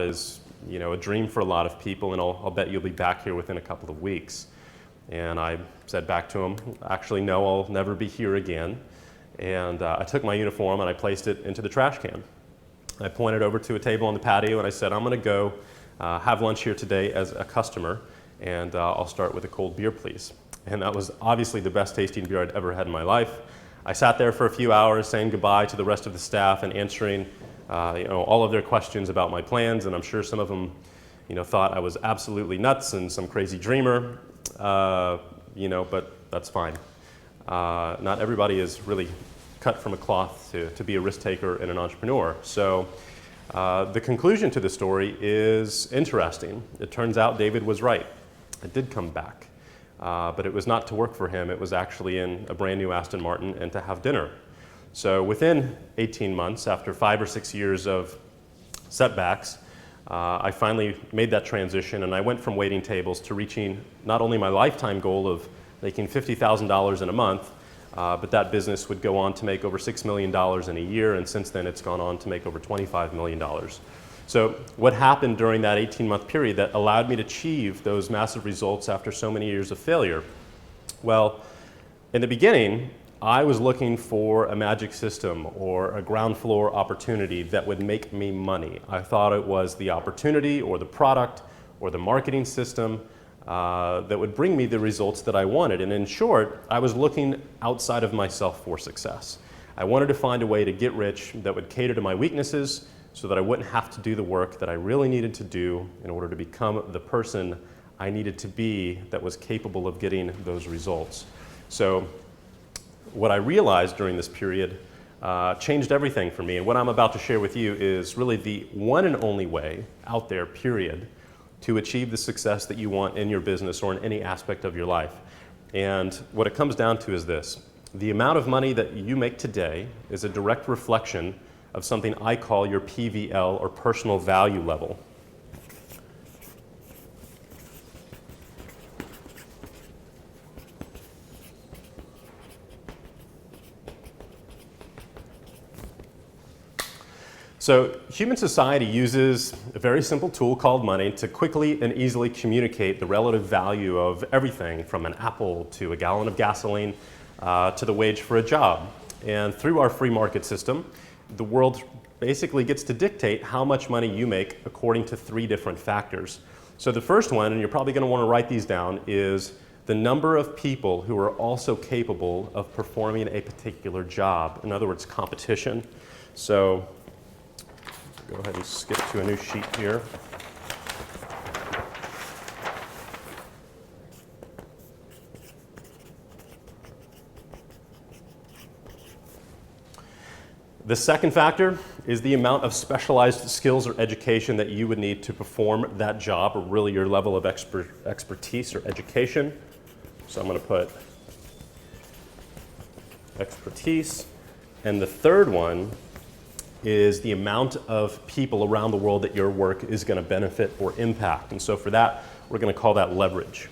is, a dream for a lot of people, and I'll bet you'll be back here within a couple of weeks. And I said back to him, actually, no, I'll never be here again. And I took my uniform and I placed it into the trash can. I pointed over to a table on the patio and I said, I'm going to go have lunch here today as a customer, and I'll start with a cold beer, please. And that was obviously the best tasting beer I'd ever had in my life. I sat there for a few hours saying goodbye to the rest of the staff and answering all of their questions about my plans, and I'm sure some of them thought I was absolutely nuts and some crazy dreamer, but that's fine. Not everybody is really cut from a cloth to be a risk taker and an entrepreneur. So the conclusion to the story is interesting. It turns out David was right. It did come back. But it was not to work for him. It was actually in a brand new Aston Martin and to have dinner. So within 18 months, after 5 or 6 years of setbacks, I finally made that transition, and I went from waiting tables to reaching not only my lifetime goal of making $50,000 in a month, but that business would go on to make over $6 million in a year, and since then it's gone on to make over $25 million. So what happened during that 18-month period that allowed me to achieve those massive results after so many years of failure? Well, in the beginning, I was looking for a magic system or a ground floor opportunity that would make me money. I thought it was the opportunity or the product or the marketing system that would bring me the results that I wanted. And in short, I was looking outside of myself for success. I wanted to find a way to get rich that would cater to my weaknesses so that I wouldn't have to do the work that I really needed to do in order to become the person I needed to be that was capable of getting those results. So what I realized during this period changed everything for me. And what I'm about to share with you is really the one and only way out there, period, to achieve the success that you want in your business or in any aspect of your life. And what it comes down to is this. The amount of money that you make today is a direct reflection of something I call your PVL, or personal value level. So human society uses a very simple tool called money to quickly and easily communicate the relative value of everything from an apple to a gallon of gasoline to the wage for a job. And through our free market system, the world basically gets to dictate how much money you make according to 3 different factors. So the first one, and you're probably going to want to write these down, is the number of people who are also capable of performing a particular job. In other words, competition. So go ahead and skip to a new sheet here. The second factor is the amount of specialized skills or education that you would need to perform that job, or really your level of expertise or education. So I'm going to put expertise. And the third one is the amount of people around the world that your work is going to benefit or impact. And so for that, we're going to call that leverage.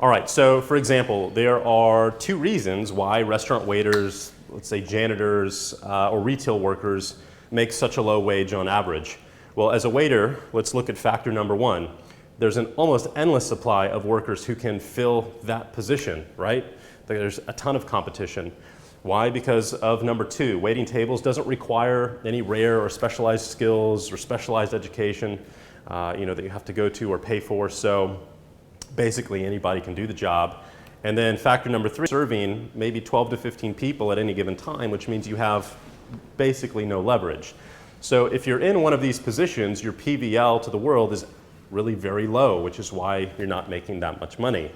All right, so for example, there are 2 reasons why restaurant waiters, let's say janitors, or retail workers make such a low wage on average. Well, as a waiter, let's look at factor number 1. There's an almost endless supply of workers who can fill that position, right? There's a ton of competition. Why? Because of number 2, waiting tables doesn't require any rare or specialized skills or specialized education that you have to go to or pay for. So basically anybody can do the job. And then factor number 3, serving maybe 12 to 15 people at any given time, which means you have basically no leverage. So if you're in one of these positions, your PVL to the world is really very low, which is why you're not making that much money.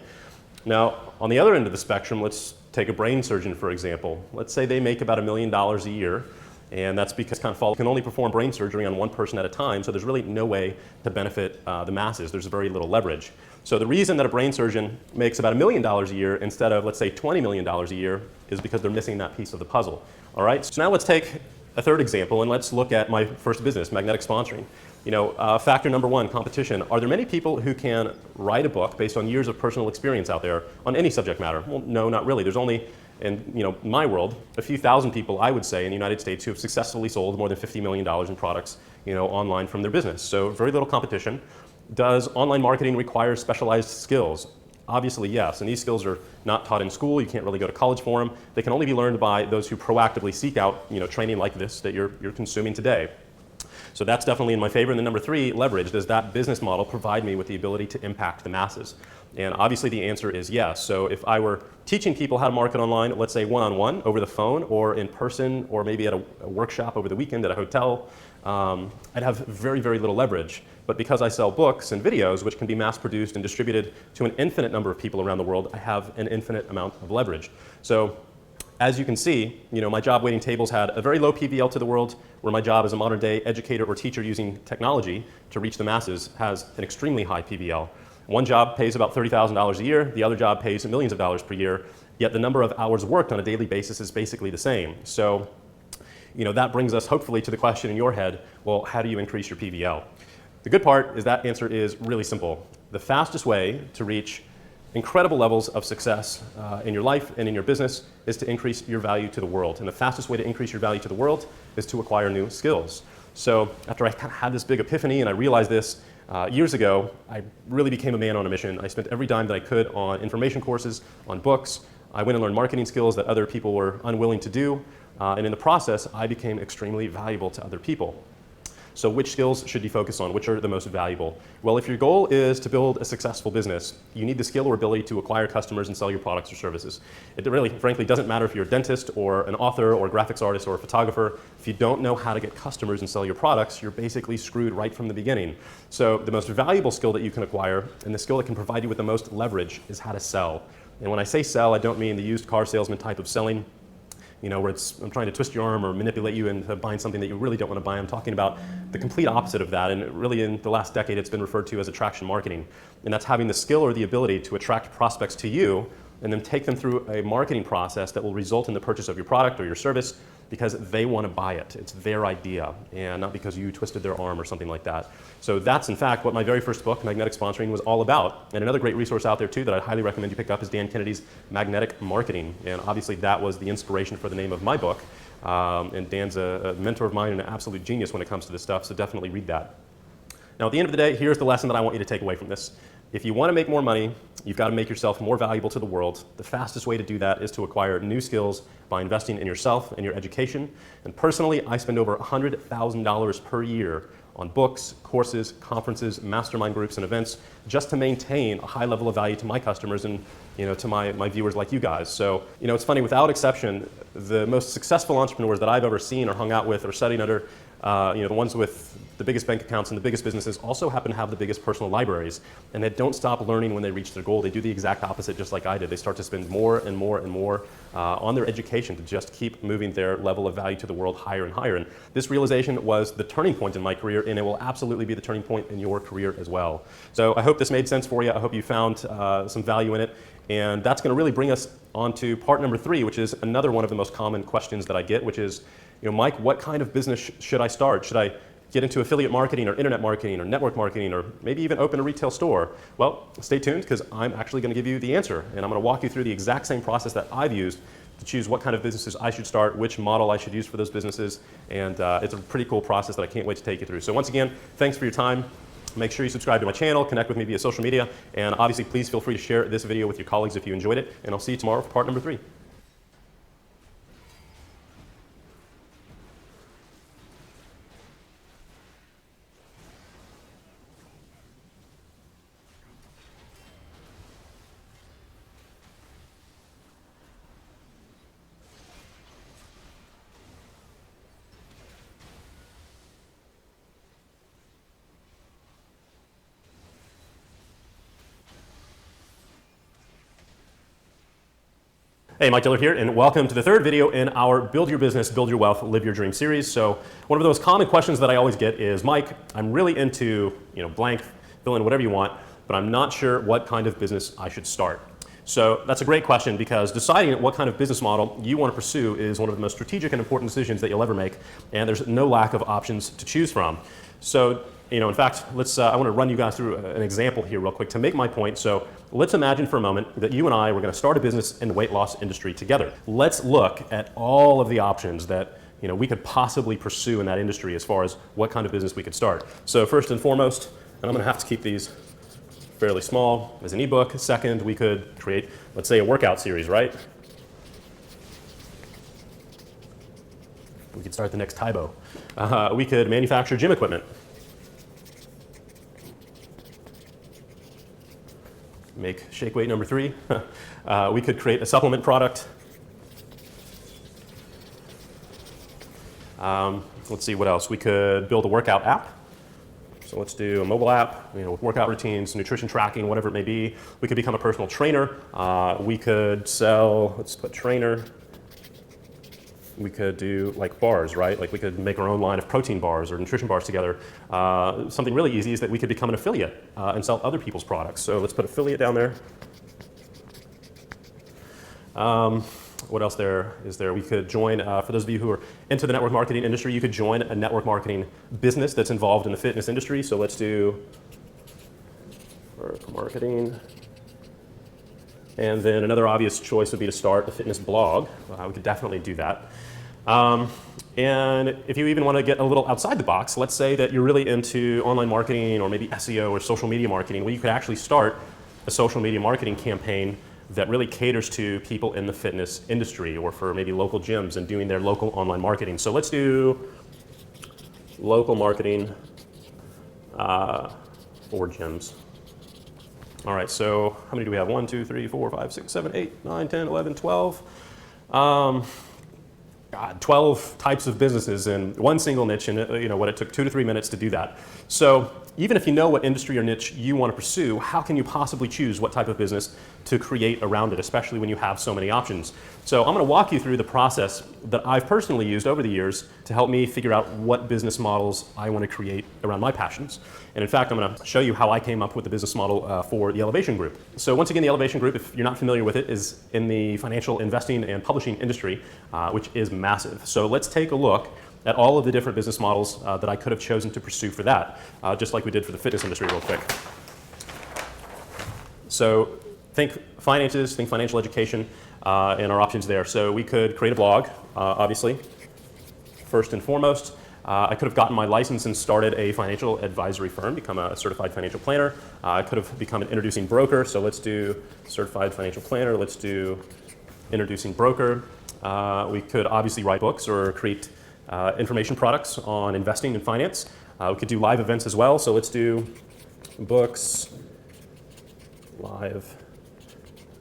Now, on the other end of the spectrum, let's take a brain surgeon, for example. Let's say they make about $1 million a year, and that's because you can only perform brain surgery on one person at a time, so there's really no way to benefit the masses. There's very little leverage. So the reason that a brain surgeon makes about $1 million a year instead of, let's say, $20 million a year is because they're missing that piece of the puzzle. All right, so now let's take a third example, and let's look at my first business, Magnetic Sponsoring. Factor number 1, competition. Are there many people who can write a book based on years of personal experience out there on any subject matter? Well, no, not really. There's only in my world, a few thousand people, I would say, in the United States who have successfully sold more than $50 million in products online from their business. So very little competition. Does online marketing require specialized skills? Obviously, yes, and these skills are not taught in school. You can't really go to college for them. They can only be learned by those who proactively seek out training like this that you're consuming today. So that's definitely in my favor. And then number three, leverage. Does that business model provide me with the ability to impact the masses? And obviously the answer is yes. So if I were teaching people how to market online, let's say one-on-one, over the phone, or in person, or maybe at a workshop over the weekend at a hotel, I'd have very, very little leverage. But because I sell books and videos, which can be mass-produced and distributed to an infinite number of people around the world, I have an infinite amount of leverage. So as you can see, my job waiting tables had a very low PVL to the world, where my job as a modern day educator or teacher using technology to reach the masses has an extremely high PVL. One job pays about $30,000 a year, the other job pays millions of dollars per year, yet the number of hours worked on a daily basis is basically the same. So, that brings us hopefully to the question in your head, well, how do you increase your PVL? The good part is that answer is really simple. The fastest way to reach incredible levels of success in your life and in your business is to increase your value to the world. And the fastest way to increase your value to the world is to acquire new skills. So after I kind of had this big epiphany and I realized this years ago, I really became a man on a mission. I spent every dime that I could on information courses, on books. I went and learned marketing skills that other people were unwilling to do. And in the process, I became extremely valuable to other people. So which skills should you focus on? Which are the most valuable? Well, if your goal is to build a successful business, you need the skill or ability to acquire customers and sell your products or services. It really, frankly, doesn't matter if you're a dentist or an author or a graphics artist or a photographer. If you don't know how to get customers and sell your products, you're basically screwed right from the beginning. So the most valuable skill that you can acquire, and the skill that can provide you with the most leverage, is how to sell. And when I say sell, I don't mean the used car salesman type of selling, where I'm trying to twist your arm or manipulate you into buying something that you really don't want to buy. I'm talking about the complete opposite of that, and really in the last decade it's been referred to as attraction marketing. And that's having the skill or the ability to attract prospects to you and then take them through a marketing process that will result in the purchase of your product or your service because they want to buy it. It's their idea, and not because you twisted their arm or something like that. So that's in fact what my very first book, Magnetic Sponsoring, was all about. And another great resource out there too that I highly recommend you pick up is Dan Kennedy's Magnetic Marketing. And obviously that was the inspiration for the name of my book. And Dan's a mentor of mine and an absolute genius when it comes to this stuff, so definitely read that. Now at the end of the day, here's the lesson that I want you to take away from this. If you want to make more money, you've got to make yourself more valuable to the world. The fastest way to do that is to acquire new skills by investing in yourself and your education. And personally, I spend over $100,000 per year on books, courses, conferences, mastermind groups, and events just to maintain a high level of value to my customers and to my viewers like you guys. So it's funny, without exception, the most successful entrepreneurs that I've ever seen or hung out with or studied under, the ones with the biggest bank accounts and the biggest businesses also happen to have the biggest personal libraries. And they don't stop learning when they reach their goal. They do the exact opposite, just like I did. They start to spend more and more and more on their education to just keep moving their level of value to the world higher and higher. And this realization was the turning point in my career, and it will absolutely be the turning point in your career as well. So I hope this made sense for you. I hope you found some value in it. And that's going to really bring us on to part number 3, which is another one of the most common questions that I get, which is, Mike, what kind of business should I start? Should I get into affiliate marketing or internet marketing or network marketing or maybe even open a retail store? Well, stay tuned because I'm actually going to give you the answer, and I'm going to walk you through the exact same process that I've used to choose what kind of businesses I should start, which model I should use for those businesses, and it's a pretty cool process that I can't wait to take you through. So once again, thanks for your time. Make sure you subscribe to my channel, connect with me via social media, and obviously please feel free to share this video with your colleagues if you enjoyed it, and I'll see you tomorrow for part number 3. Hey, Mike Dillard here, and welcome to the 3rd video in our Build Your Business, Build Your Wealth, Live Your Dream series. So one of the most common questions that I always get is, Mike, I'm really into, blank, fill in whatever you want, but I'm not sure what kind of business I should start. So that's a great question, because deciding what kind of business model you want to pursue is one of the most strategic and important decisions that you'll ever make, and there's no lack of options to choose from. So, in fact, I want to run you guys through an example here real quick to make my point. So let's imagine for a moment that you and I were going to start a business in the weight loss industry together. Let's look at all of the options that we could possibly pursue in that industry as far as what kind of business we could start. So first and foremost, and I'm going to have to keep these fairly small as an ebook. Second, we could create, let's say, a workout series, right? We could start the next Tybo. We could manufacture gym equipment. Make shake weight number 3. We could create a supplement product. Let's see what else. We could build a workout app. So let's do a mobile app, with workout routines, nutrition tracking, whatever it may be. We could become a personal trainer. We could sell, let's put trainer. We could do like bars, right? Like we could make our own line of protein bars or nutrition bars together. Something really easy is that we could become an affiliate and sell other people's products. So let's put affiliate down there. What else is there? We could join, for those of you who are into the network marketing industry, you could join a network marketing business that's involved in the fitness industry. So let's do network marketing. And then another obvious choice would be to start a fitness blog. We could definitely do that. And if you even want to get a little outside the box, let's say that you're really into online marketing or maybe SEO or social media marketing, well, you could actually start a social media marketing campaign that really caters to people in the fitness industry or for maybe local gyms and doing their local online marketing. So let's do local marketing for gyms. All right, so how many do we have? 1, 2, 3, 4, 5, 6, 7, 8, 9, 10, 11, 12. 12 types of businesses in one single niche, and what it took 2 to 3 minutes to do that. So even if you know what industry or niche you want to pursue, how can you possibly choose what type of business to create around it, especially when you have so many options? So I'm going to walk you through the process that I've personally used over the years to help me figure out what business models I want to create around my passions. And in fact, I'm going to show you how I came up with the business model for the Elevation Group. So once again, the Elevation Group, if you're not familiar with it, is in the financial investing and publishing industry, which is massive. So let's take a look at all of the different business models that I could have chosen to pursue for that, just like we did for the fitness industry real quick. So think finances, think financial education, and our options there. So we could create a blog, obviously, first and foremost. I could have gotten my license and started a financial advisory firm, become a certified financial planner. I could have become an introducing broker. So let's do certified financial planner. Let's do introducing broker. We could obviously write books or create information products on investing and finance. We could do live events as well. So let's do books, live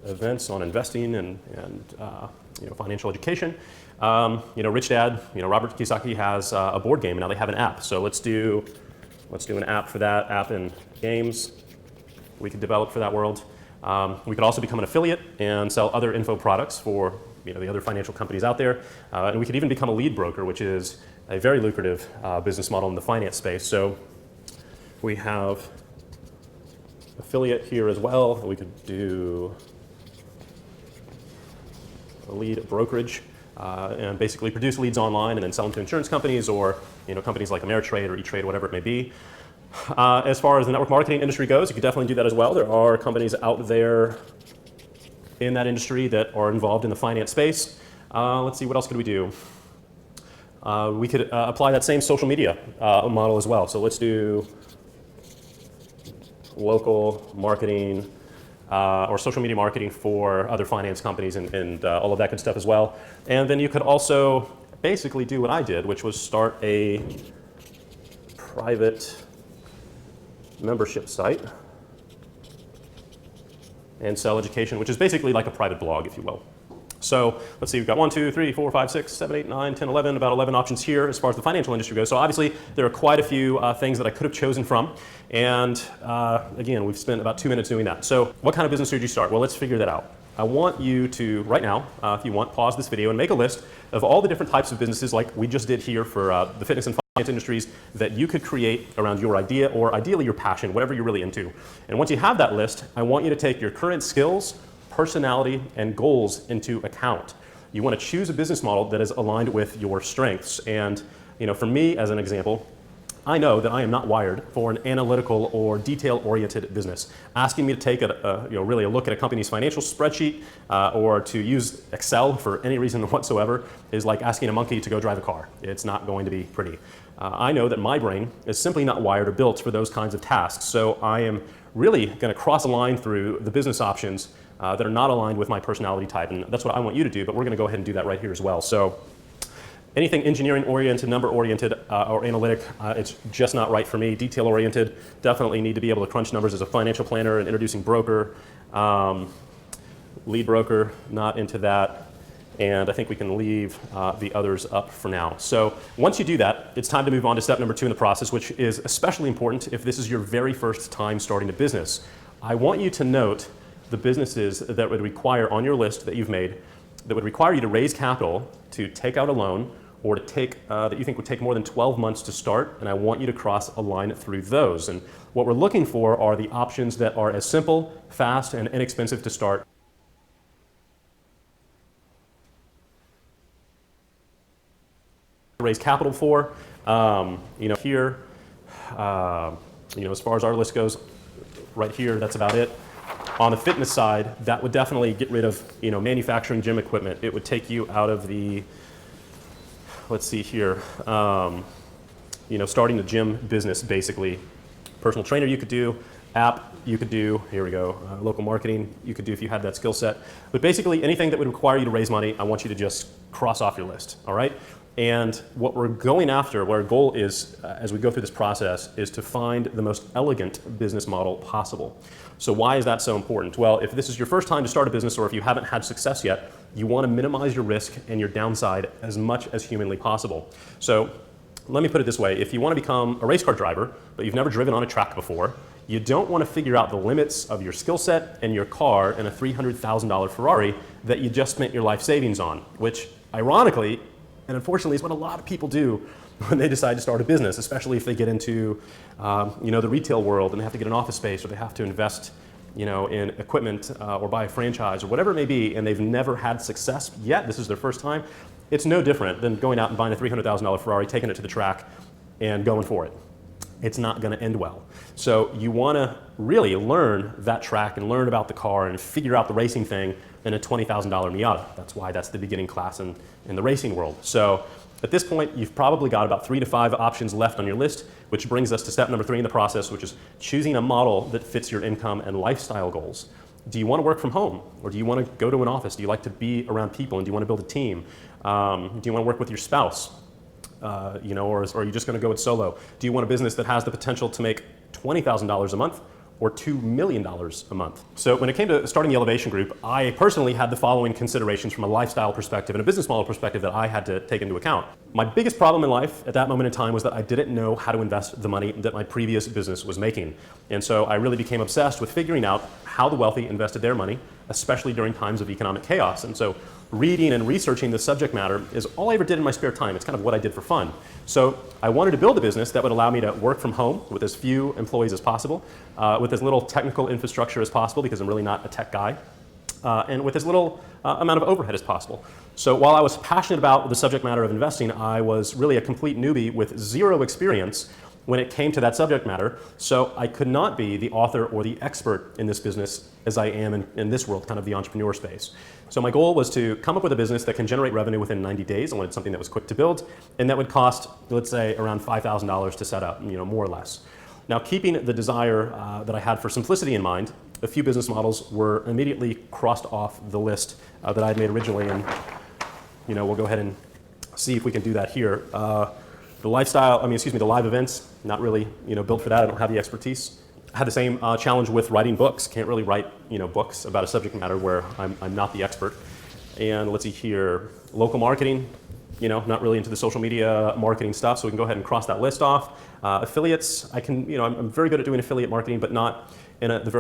events on investing and financial education. Rich Dad, Robert Kiyosaki has a board game, and now they have an app. So let's do an app for that, app and games we could develop for that world. We could also become an affiliate and sell other info products for the other financial companies out there. And we could even become a lead broker, which is a very lucrative business model in the finance space. So we have affiliate here as well. We could do a lead brokerage and basically produce leads online and then sell them to insurance companies or companies like Ameritrade or E-Trade, whatever it may be. As far as the network marketing industry goes, you could definitely do that as well. There are companies out there in that industry that are involved in the finance space. Let's see, what else could we do? We could apply that same social media model as well. So let's do local marketing or social media marketing for other finance companies and all of that good stuff as well. And then you could also basically do what I did, which was start a private membership site and sell education, which is basically like a private blog, if you will. So let's see, we've got 1, 2, 3, 4, 5, 6, 7, 8, 9, 10, 11, about 11 options here as far as the financial industry goes. So obviously there are quite a few things that I could have chosen from. And again, we've spent about 2 minutes doing that. So what kind of business should you start? Well, let's figure that out. I want you to, right now, if you want, pause this video and make a list of all the different types of businesses like we just did here for the fitness and finance industries that you could create around your idea or ideally your passion, whatever you're really into. And once you have that list, I want you to take your current skills, personality and goals into account. You want to choose a business model that is aligned with your strengths. And for me, as an example, I know that I am not wired for an analytical or detail-oriented business. Asking me to take really a look at a company's financial spreadsheet or to use Excel for any reason whatsoever is like asking a monkey to go drive a car. It's not going to be pretty. I know that my brain is simply not wired or built for those kinds of tasks. So I am really going to cross a line through the business options that are not aligned with my personality type. And that's what I want you to do, but we're going to go ahead and do that right here as well. So anything engineering-oriented, number-oriented, or analytic, it's just not right for me. Detail-oriented, definitely need to be able to crunch numbers as a financial planner and introducing broker. Lead broker, not into that. And I think we can leave the others up for now. So once you do that, it's time to move on to step number 2 in the process, which is especially important if this is your very first time starting a business. I want you to note the businesses that would require on your list that you've made that would require you to raise capital, to take out a loan, or to take that you think would take more than 12 months to start, and I want you to cross a line through those. And what we're looking for are the options that are as simple, fast, and inexpensive to start. Raise capital for, here, as far as our list goes, right here, that's about it. On the fitness side, that would definitely get rid of, manufacturing gym equipment. It would take you out of the, let's see here, starting a gym business, basically. Personal trainer you could do, app you could do, here we go, local marketing you could do if you had that skill set. But basically anything that would require you to raise money, I want you to just cross off your list, all right? And what we're going after, what our goal is as we go through this process, is to find the most elegant business model possible. So why is that so important? Well, if this is your first time to start a business or if you haven't had success yet, you want to minimize your risk and your downside as much as humanly possible. So let me put it this way. If you want to become a race car driver, but you've never driven on a track before, you don't want to figure out the limits of your skill set and your car in a $300,000 Ferrari that you just spent your life savings on, which ironically, and unfortunately, is what a lot of people do when they decide to start a business, especially if they get into the retail world and they have to get an office space or they have to invest in equipment or buy a franchise or whatever it may be, and they've never had success yet. This is their first time. It's no different than going out and buying a $300,000 Ferrari, taking it to the track, and going for it. It's not going to end well. So you want to really learn that track and learn about the car and figure out the racing thing in a $20,000 Miata. That's why that's the beginning class in the racing world. So at this point, you've probably got about 3 to 5 options left on your list, which brings us to step number 3 in the process, which is choosing a model that fits your income and lifestyle goals. Do you want to work from home, or do you want to go to an office? Do you like to be around people, and do you want to build a team? Do you want to work with your spouse? Or are you just going to go it solo? Do you want a business that has the potential to make $20,000 a month or $2 million a month? So when it came to starting the Elevation Group, I personally had the following considerations from a lifestyle perspective and a business model perspective that I had to take into account. My biggest problem in life at that moment in time was that I didn't know how to invest the money that my previous business was making. And so I really became obsessed with figuring out how the wealthy invested their money, especially during times of economic chaos. And so reading and researching the subject matter is all I ever did in my spare time. It's kind of what I did for fun. So I wanted to build a business that would allow me to work from home with as few employees as possible, with as little technical infrastructure as possible, because I'm really not a tech guy, and with as little amount of overhead as possible. So while I was passionate about the subject matter of investing, I was really a complete newbie with zero experience when it came to that subject matter. So I could not be the author or the expert in this business as I am in this world, kind of the entrepreneur space. So my goal was to come up with a business that can generate revenue within 90 days. I wanted something that was quick to build, and that would cost, let's say, around $5,000 to set up, more or less. Now, keeping the desire that I had for simplicity in mind, a few business models were immediately crossed off the list that I had made originally, and we'll go ahead and see if we can do that here. The live events, not really, built for that. I don't have the expertise. I had the same challenge with writing books. Can't really write, books about a subject matter where I'm not the expert. And let's see here, local marketing, not really into the social media marketing stuff, so we can go ahead and cross that list off. Affiliates, I'm very good at doing affiliate marketing, but not in the very